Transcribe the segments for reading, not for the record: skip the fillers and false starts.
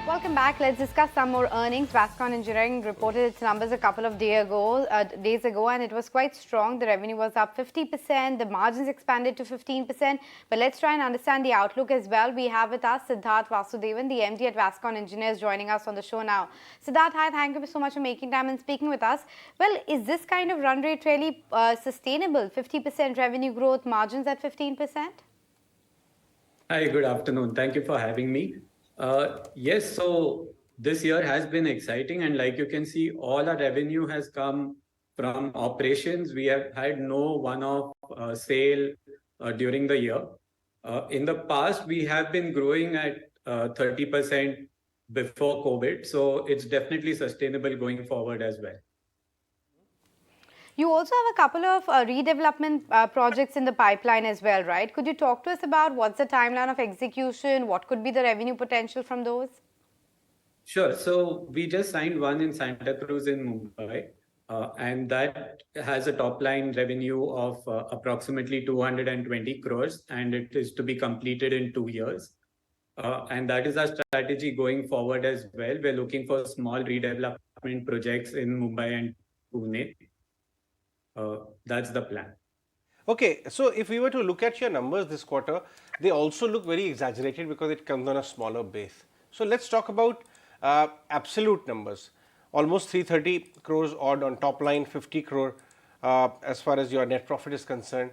Welcome back. Let's discuss some more earnings. Vascon Engineering reported its numbers a couple of days ago, and it was quite strong. The revenue was up 50%. The margins expanded to 15%. But let's try and understand the outlook as well. We have with us Siddharth Vasudevan, the MD at Vascon Engineers, joining us on the show now. Siddharth, hi. Thank you so much for making time and speaking with us. Well, is this kind of run rate really sustainable? 50% revenue growth, margins at 15%? Hi, good afternoon. Thank you for having me. Yes, so this year has been exciting, and like you can see, all our revenue has come from operations. We have had no one-off sale during the year. In the past, we have been growing at 30% before COVID, so it's definitely sustainable going forward as well. You also have a couple of redevelopment projects in the pipeline as well, right? Could you talk to us about what's the timeline of execution? What could be the revenue potential from those? Sure. So we just signed one in Santa Cruz in Mumbai, and that has a top line revenue of approximately 220 crores, and it is to be completed in 2 years. And that is our strategy going forward as well. We're looking for small redevelopment projects in Mumbai and Pune. That's the plan. Okay, so if we were to look at your numbers this quarter, they also look very exaggerated because it comes on a smaller base. So let's talk about absolute numbers. Almost 330 crores odd on top line, 50 crore as far as your net profit is concerned.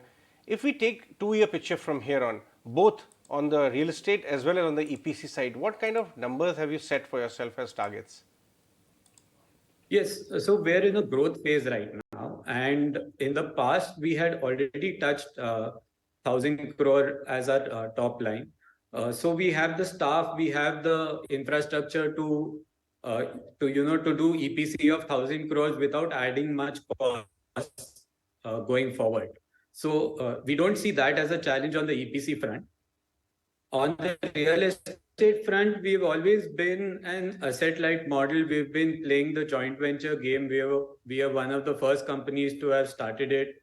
If we take 2-year picture from here on, both on the real estate as well as on the EPC side, what kind of numbers have you set for yourself as targets? Yes, so we're in a growth phase right now, and in the past we had already touched 1,000 crore as our top line. So we have the staff, we have the infrastructure to do EPC of 1,000 crores without adding much cost going forward. So we don't see that as a challenge on the EPC front. On the real estate front, we've always been an asset-light model. We've been playing the joint venture game. We are one of the first companies to have started it.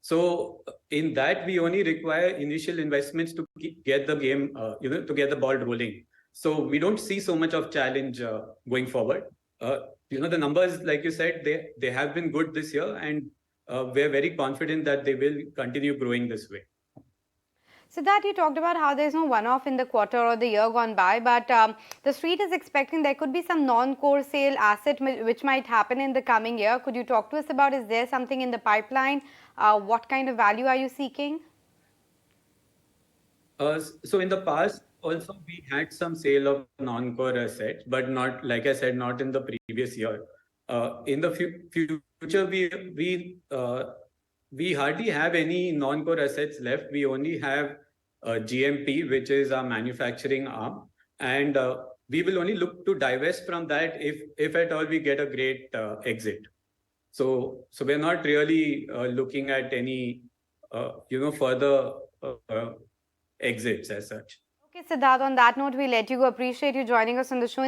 So in that, we only require initial investments to get the game, to get the ball rolling. So we don't see so much of challenge going forward. The numbers, like you said, they have been good this year, and we're very confident that they will continue growing this way. Siddharth, you talked about how there's no one-off in the quarter or the year gone by, but the street is expecting there could be some non-core sale asset which might happen in the coming year. Could you talk to us about, is there something in the pipeline? What kind of value are you seeking? So in the past, also we had some sale of non-core assets, but not, like I said, not in the previous year. In the future, we hardly have any non-core assets left. We only have GMP, which is our manufacturing arm, and we will only look to divest from that if at all we get a great exit. So we're not really looking at any further exits as such. Okay, Siddharth, on that note, we let you go. Appreciate you joining us on the show.